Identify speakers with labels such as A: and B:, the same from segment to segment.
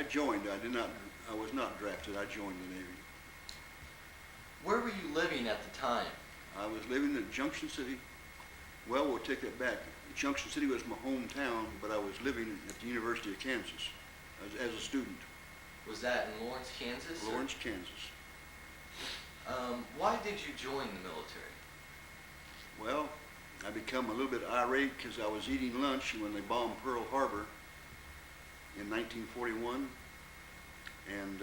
A: joined. I was not drafted. I joined the Navy.
B: Where were you living at the time?
A: I was living in Junction City. Well, we'll take that back. Junction City was my hometown, but I was living at the University of Kansas as a student.
B: Was that in Lawrence, Kansas?
A: Lawrence, Kansas.
B: Why did you join the military?
A: Well, I become a little bit irate because I was eating lunch when they bombed Pearl Harbor in 1941, and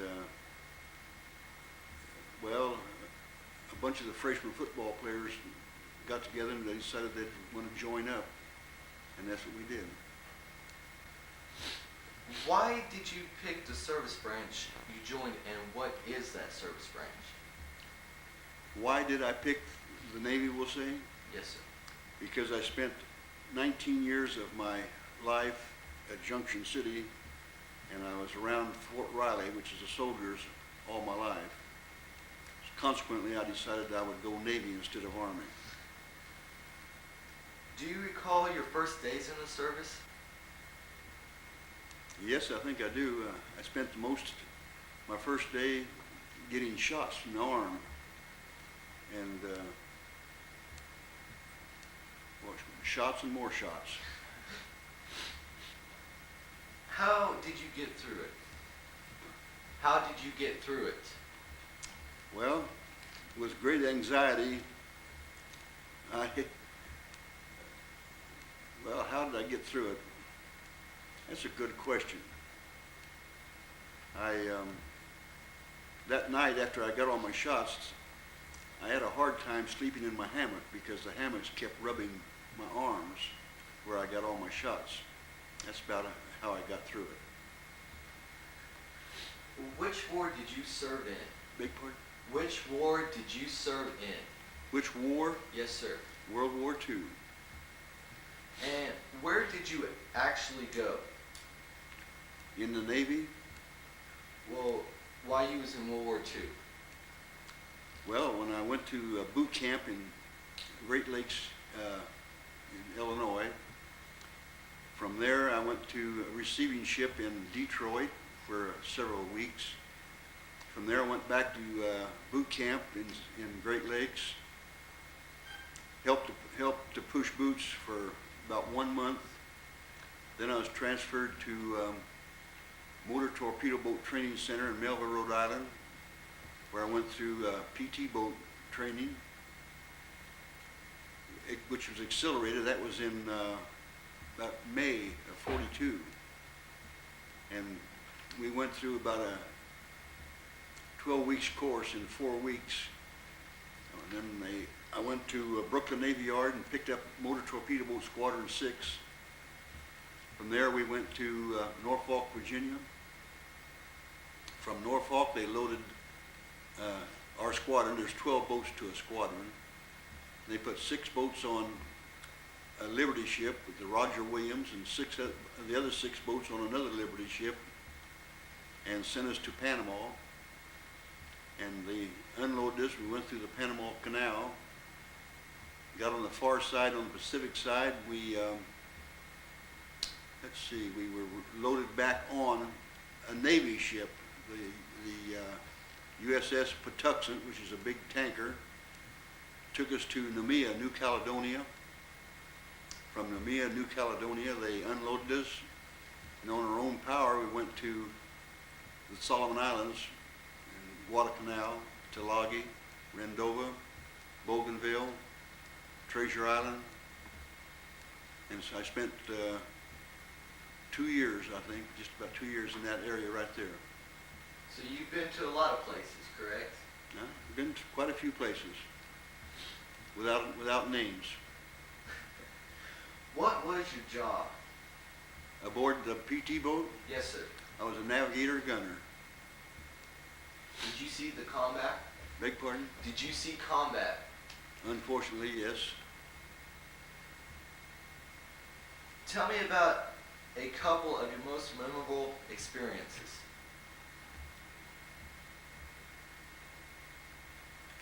A: well, a bunch of the freshman football players got together and they decided they'd want to join up, and that's what we did.
B: Why did you pick the service branch you joined, and what is that service branch?
A: Why did I pick the Navy, we'll say?
B: Yes, sir.
A: Because I spent 19 years of my life at Junction City, and I was around Fort Riley, which is the soldiers, all my life. Consequently, I decided I would go Navy instead of Army.
B: Do you recall your first days in the service?
A: Yes, I think I do. I spent my first day getting shots in the arm, and well, shots and more shots.
B: How did you get through it? How did you get through it?
A: Well, with great anxiety, well, how did I get through it? That's a good question. That night after I got all my shots, I had a hard time sleeping in my hammock because the hammocks kept rubbing my arms where I got all my shots. That's about how I got through it.
B: Which war did you serve in?
A: Big pardon?
B: Which war did you serve in?
A: Which war?
B: Yes, sir.
A: World War II.
B: And where did you actually go?
A: In the Navy?
B: Well, while you was in World War II?
A: Well, when I went to boot camp in Great Lakes in Illinois, from there I went to a receiving ship in Detroit for several weeks. From there I went back to boot camp in Great Lakes, helped to push boots for about 1 month. Then I was transferred to Motor Torpedo Boat Training Center in Melville, Rhode Island, where I went through PT boat training, which was accelerated. That was in about May of '42. And we went through about a 12 weeks course in 4 weeks. And then I went to Brooklyn Navy Yard and picked up Motor Torpedo Boat Squadron 6. From there we went to Norfolk, Virginia. From Norfolk they loaded our squadron. There's 12 boats to a squadron. They put 6 boats on a Liberty ship with the Roger Williams, and the other 6 boats on another Liberty ship, and sent us to Panama. And they unloaded us. We went through the Panama Canal, got on the far side, on the Pacific side. We we were loaded back on a Navy ship, the USS Patuxent, which is a big tanker. Took us to Noumea, New Caledonia. From Noumea, New Caledonia, they unloaded us, and on our own power we went to the Solomon Islands, Guadalcanal, Tulagi, Rendova, Bougainville, Treasure Island, and so I spent 2 years, I think, just about 2 years in that area right there.
B: So you've been to a lot of places, correct?
A: I've been to quite a few places, without names.
B: What was your job?
A: Aboard the PT boat,
B: Yes, sir.
A: I was a navigator gunner.
B: Did you see the combat?
A: Beg pardon?
B: Did you see combat?
A: Unfortunately, yes.
B: Tell me about a couple of your most memorable experiences.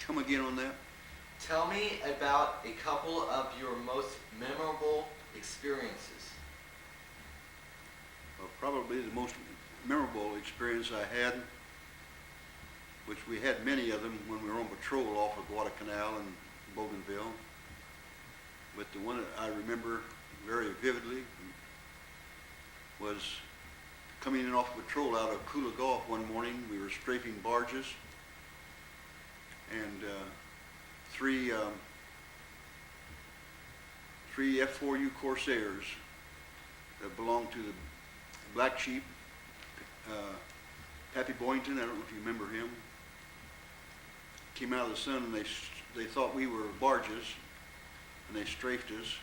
A: Come again on that?
B: Tell me about a couple of your most memorable experiences.
A: Well, probably the most memorable experience I had, which we had many of them when we were on patrol off of Guadalcanal and Bougainville. But the one that I remember very vividly was coming in off patrol out of Kula Gulf one morning. We were strafing barges, and three F4U Corsairs that belonged to the Black Sheep, Pappy Boynton, I don't know if you remember him, came out of the sun, and they thought we were barges, and they strafed us.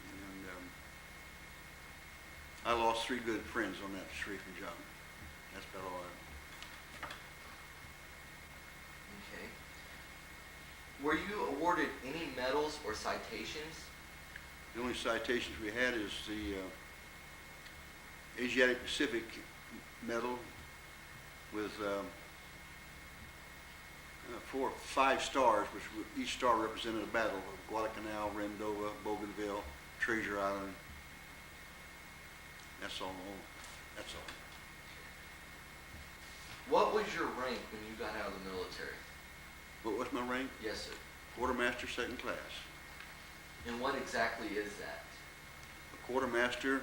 A: And I lost 3 good friends on that strafing job. That's about all I...
B: Okay. Were you awarded any medals or citations?
A: The only citations we had is the Asiatic Pacific Medal with 5 stars, which each star represented a battle of Guadalcanal, Rendova, Bougainville, Treasure Island. That's all. That's all.
B: What was your rank when you got out of the military?
A: What was my rank?
B: Yes, sir.
A: Quartermaster, 2nd class.
B: And what exactly is that?
A: A quartermaster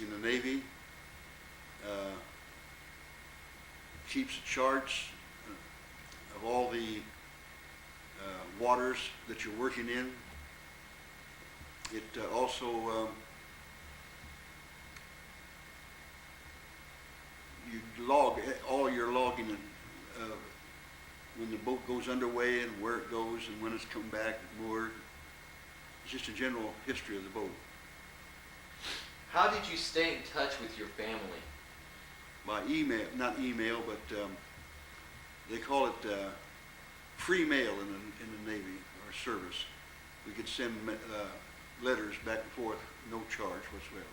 A: in the Navy keeps a charge of all the waters that you're working in. It also you log all your logging when the boat goes underway and where it goes and when it's come back moored. It's just a general history of the boat.
B: How did you stay in touch with your family?
A: By email, not email, but they call it free mail in the Navy or service. We could send letters back and forth, no charge whatsoever.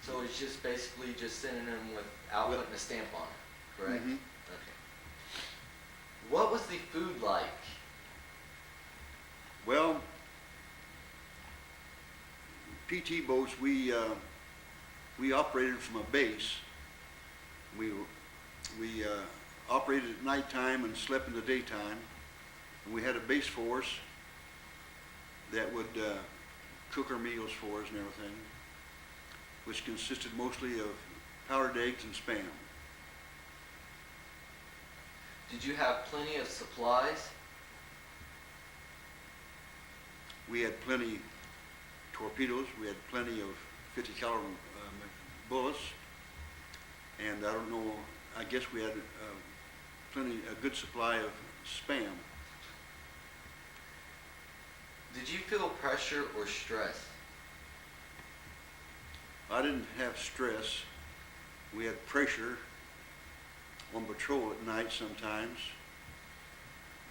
B: So it's just basically just sending them without putting a stamp on it, correct?
A: Mm-hmm.
B: Okay. What was the food like?
A: Well, PT boats, we operated from a base. We operated at nighttime and slept in the daytime. And we had a base force that would cook our meals for us and everything, which consisted mostly of powdered eggs and Spam.
B: Did you have plenty of supplies?
A: We had plenty torpedoes. We had plenty of 50 caliber bullets. And I don't know, I guess we had a good supply of Spam.
B: Did you feel pressure or stress?
A: I didn't have stress. We had pressure on patrol at night sometimes.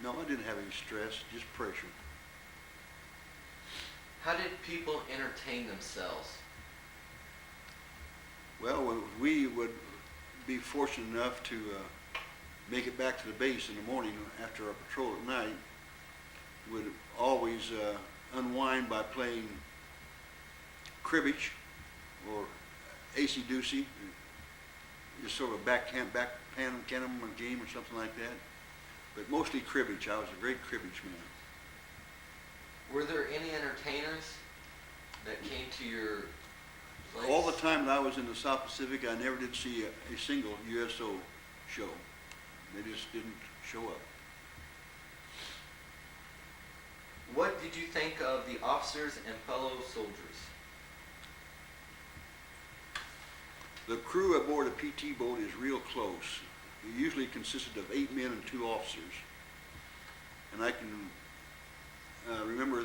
A: No, I didn't have any stress, just pressure.
B: How did people entertain themselves?
A: Well, we would be fortunate enough to make it back to the base in the morning after our patrol at night. Would always unwind by playing cribbage or acey-deucey, just sort of a backgammon game or something like that. But mostly cribbage. I was a great cribbage man.
B: Were there any entertainers that came to your place?
A: All the time that I was in the South Pacific, I never did see a single USO show. They just didn't show up.
B: What did you think of the officers and fellow soldiers?
A: The crew aboard a PT boat is real close. It usually consisted of 8 men and 2 officers. And I can remember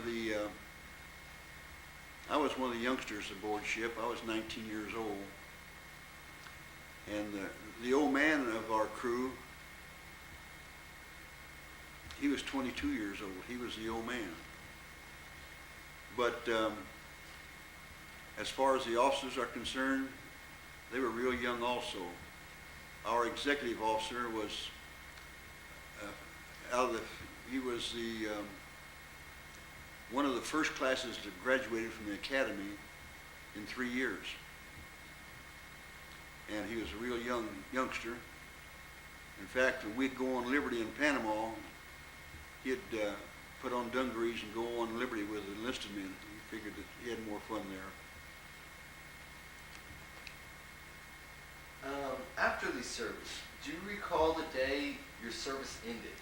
A: I was one of the youngsters aboard ship. I was 19 years old. And the old man of our crew, he was 22 years old. He was the old man. But as far as the officers are concerned, they were real young also. Our executive officer was he was the one of the first classes that graduated from the academy in 3 years. and he was a real youngster. In fact, when we'd go on Liberty in Panama, he'd put on dungarees and go on Liberty with enlisted men. He figured that he had more fun there.
B: After the service, do you recall the day your service ended?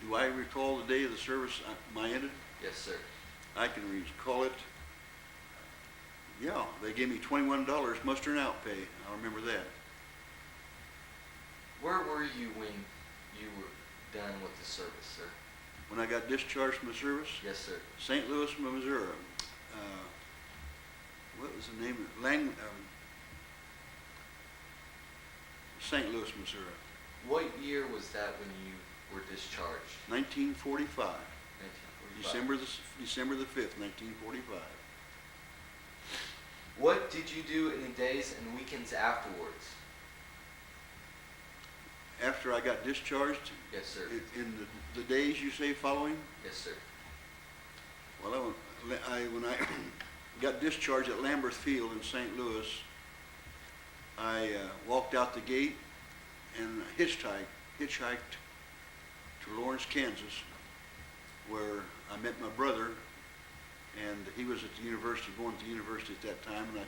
A: Do I recall the day of the service my ended?
B: Yes, sir.
A: I can recall it. Yeah, they gave me $21 muster and out pay. I remember that.
B: Where were you when you were done with the service, sir?
A: When I got discharged from the service?
B: Yes, sir.
A: St. Louis, Missouri. What was the name of it? St. Louis, Missouri.
B: What year was that when you were discharged?
A: 1945.
B: 1945.
A: December the 5th, 1945.
B: What did you do in the days and weekends afterwards?
A: After I got discharged?
B: Yes, sir.
A: In the days you say following?
B: Yes, sir.
A: Well, when I got discharged at Lambert Field in St. Louis, I walked out the gate and hitchhiked to Lawrence, Kansas, where I met my brother, and he was at the university, going to the university at that time, and I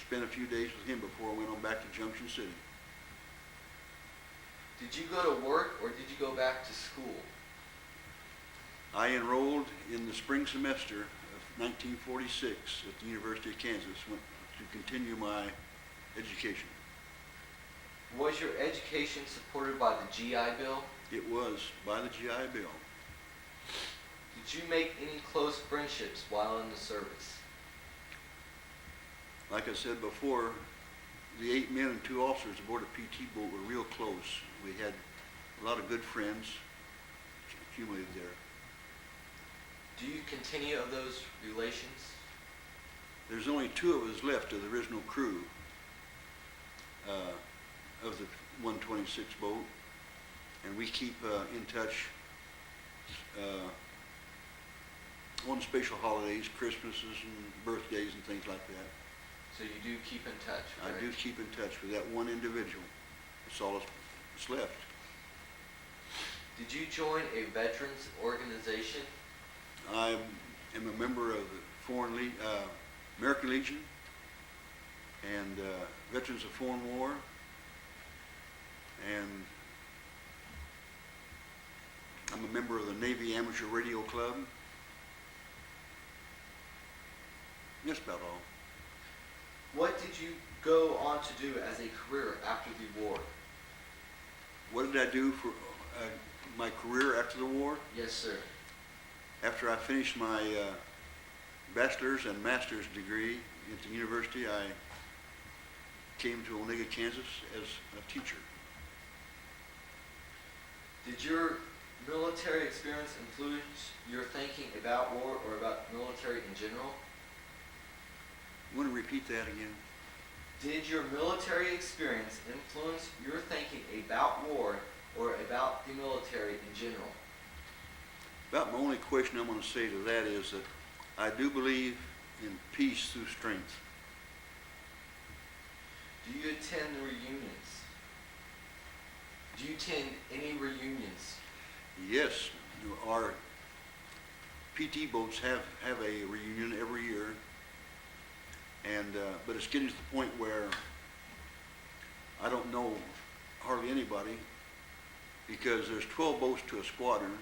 A: spent a few days with him before I went on back to Junction City.
B: Did you go to work or did you go back to school?
A: I enrolled in the spring semester of 1946 at the University of Kansas to continue my education.
B: Was your education supported by the GI Bill?
A: It was by the GI Bill.
B: Did you make any close friendships while in the service?
A: Like I said before, the 8 men and 2 officers aboard a PT boat were real close. We had a lot of good friends accumulated there.
B: Do you continue of those relations?
A: There's only 2 of us left of the original crew of the 126 boat, and we keep in touch on special holidays, Christmases and birthdays and things like that.
B: So you do keep in touch,
A: right? I do keep in touch with that one individual. That's all that's left.
B: Did you join a veterans organization?
A: I am a member of the American Legion and Veterans of Foreign War, and I'm a member of the Navy Amateur Radio Club. That's about all.
B: What did you go on to do as a career after the war?
A: What did I do for my career after the war?
B: Yes, sir.
A: After I finished my bachelor's and master's degree at the university, I came to Onega, Kansas as a teacher.
B: Did your military experience influence your thinking about war or about military in general?
A: You want to repeat that again?
B: Did your military experience influence your thinking about war or about the military in general?
A: About my only question I'm going to say to that is that I do believe in peace through strength.
B: Do you attend the reunions? Do you attend any reunions?
A: Yes, our PT boats have a reunion every year, and but it's getting to the point where I don't know hardly anybody, because there's 12 boats to a squadron,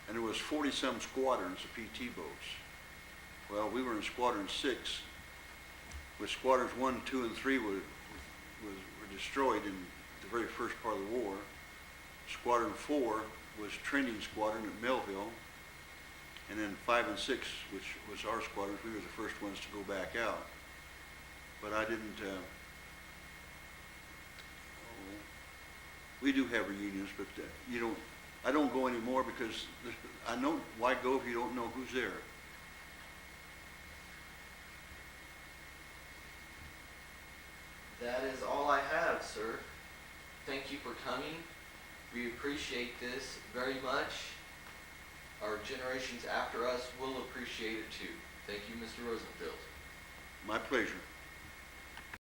A: and there was 40-some squadrons of PT boats. Well, we were in Squadron 6, which Squadrons 1, 2, and 3 were destroyed in the very first part of the war. Squadron 4 was training squadron at Melville, and then 5 and 6, which was our squadrons, we were the first ones to go back out. But I didn't, we do have reunions, but I don't go anymore because I know why go if you don't know who's there.
B: That is all I have, sir. Thank you for coming. We appreciate this very much. Our generations after us will appreciate it too. Thank you, Mr. Rosenfield.
A: My pleasure.